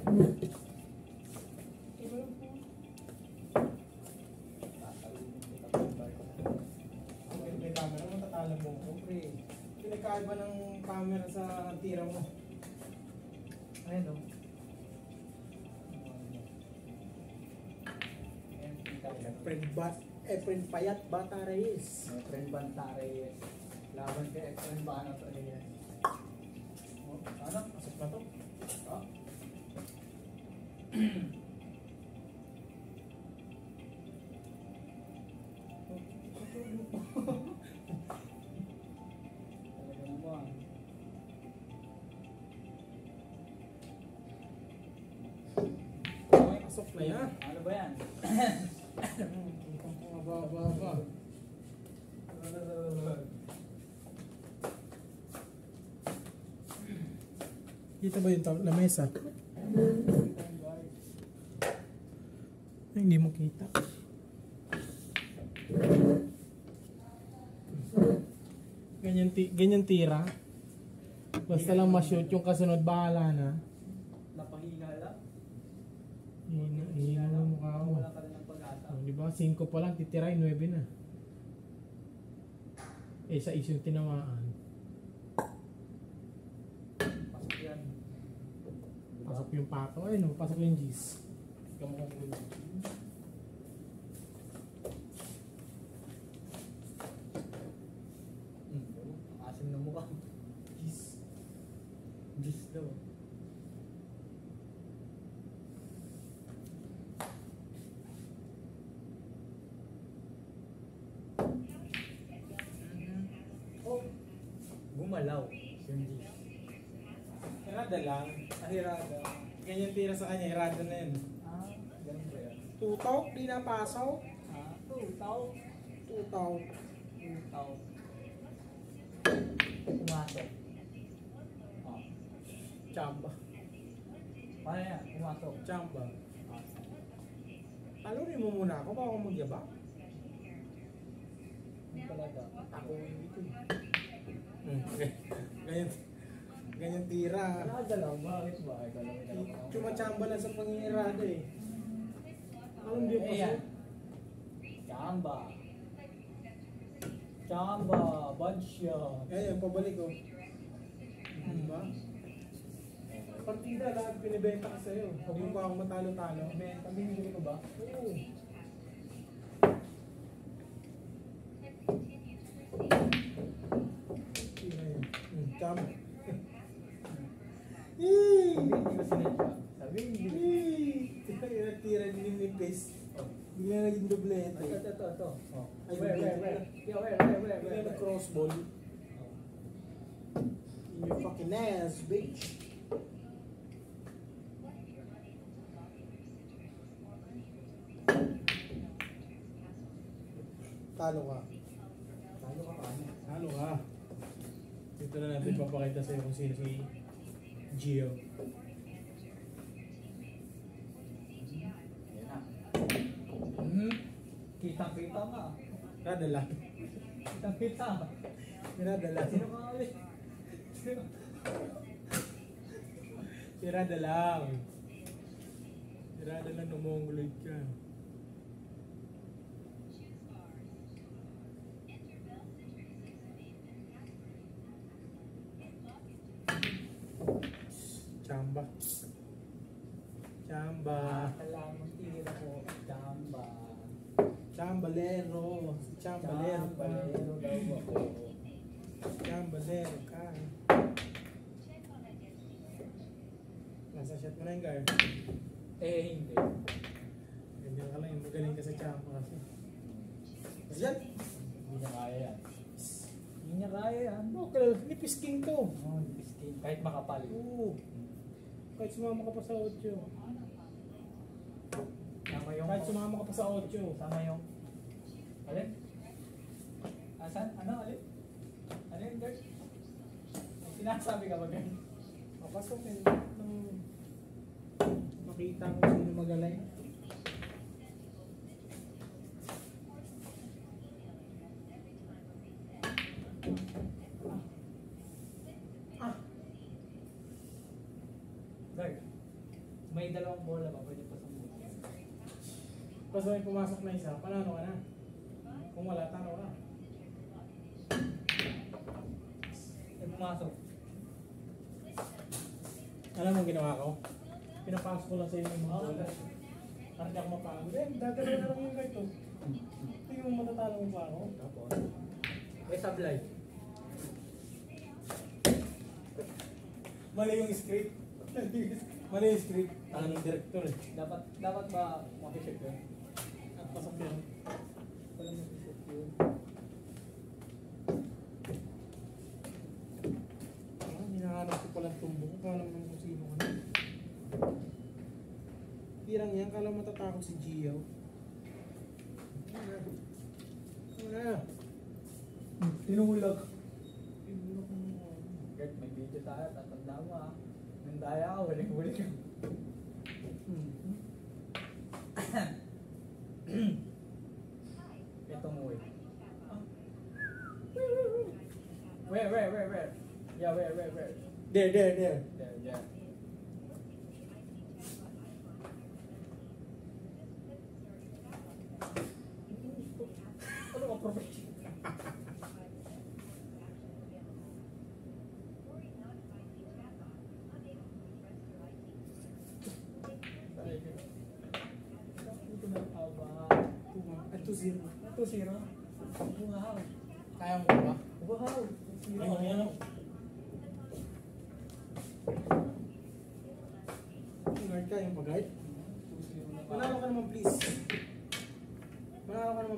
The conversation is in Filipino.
May camera, matatalo mo ko, pre. Pinagkaiba ng camera sa tira mo. Ayun o. Efren Payat Bata Reyes. Efren Bata Reyes. Laban kay Efren Bata Reyes. Oh, ano? Pasok na to? Oh. Pasok na yan. Ano ba yan? Ba. Kita ba yung lamesa? Ay, hindi mo kita. Ganyan tira. Basta lang ma-shoot yung kasunod, bahala na. Napahina lang. Hina mo mukha mo. Wala ka rin ng pag-asa. Di ba? 5 pa lang, titirain 9 na. Eh, sa isyong tinamaan. Pasok yan. Pasok yung pato. Ay, no, pasok yung G's. Kamukha ko yun. Asim na mukha. G's. Gis daw. Gumalaw. Yung Gis. Hirada lang. Hirada. Ganyan tira sa kanya, hirada na yun. Ganun ba yan? Tutaw, di napasaw. Tutaw. Tutaw. Tutaw. Pumasok. Chamba. Paano yan? Pumasok. Chamba. Talunin mo muna ako, baka ako magyaba. Yung talaga. Ako dito eh. Ganyan tira. Nakagalaw. Bakit ba? Galaw. Chumachamba lang sa pangingirada eh. Alam di pa siya. Chamba. Chamba. Bansya. Ayan, pabalik ko. Diba? Partida, lahat pinibenta ka sa'yo. Huwag mo pa ako matalo-talo. Binibili ko ba? Oo. Chamba. Hindi ko sinadya. Sabi, Tira din ni Pes. Bigla naging doblete. Ito. Ay, Where? Bigla nag-crossball. In your fucking ass, bitch. Talo ka. Talo ka. Dito na natin papakita sa'yo kung sino si Gio. Kitang-kita nga. Radala. Kitang-kita. Radala. Sino ka ulit? Sira lang. Sira lang numongoloid ka. Chamba. Chamba. Kailangan tira ko. Chamba. Chambalero. Chambalero ka. Chambalero daw ako. Chambalero ka. Nasa shot mo na yung guard. Hindi. Ganyan ka lang yung magaling ka sa chamba kasi. Kasi yan. Hindi niya kaya yan. Hindi niya kaya yan. Okay, nipis king to. Biskin. Kahit makapal. Oo. Kahit sumama ka pa sa 8. Sama yung... Kahit sumama ka pa sa 8. Sama yung... Alin? Asan? Ano? Alin? Alin, Gert? May sinasabi ka ba, Gert? Papasok yun. Makita ko sino magaling. May dalawang bola ba? Pwede pa sa bola. Tapos may pumasok na isa, panalo ka na. Kung wala, talo ka. May pumasok. Alam mo ang ginawa ko? Pinapasok ko lang sa inyo yung mga bola. Para di ako mapagod. Dadalo na lang yung ganito. Ito yung matatalo mo pa ako. Tapos, may sablay. Mali yung script. Mali yung script. Tangan ng director eh. Dapat ba makisip yun? At pasok yan. Wala makisip yun. Hinahanap ko palang tumbok ko. Kala naman kung sino ka na. Pirang yan. Kala matatakot si Gio. Ano na? Tinulag. Tinulak mo. Gert, may video tayo. Tatanda mo ah. Nandaya ka, huling-huli ka. Ito mo eh. Where? Yeah, where? There. There. Ano ka, professional? Ito na ba? At 2-0. 2-0. Wow. Kaya mo ba? Wow. Ayun. Guard ka yung pag-guard. 2-0 na. Manalo ka naman please. Manalo ka naman.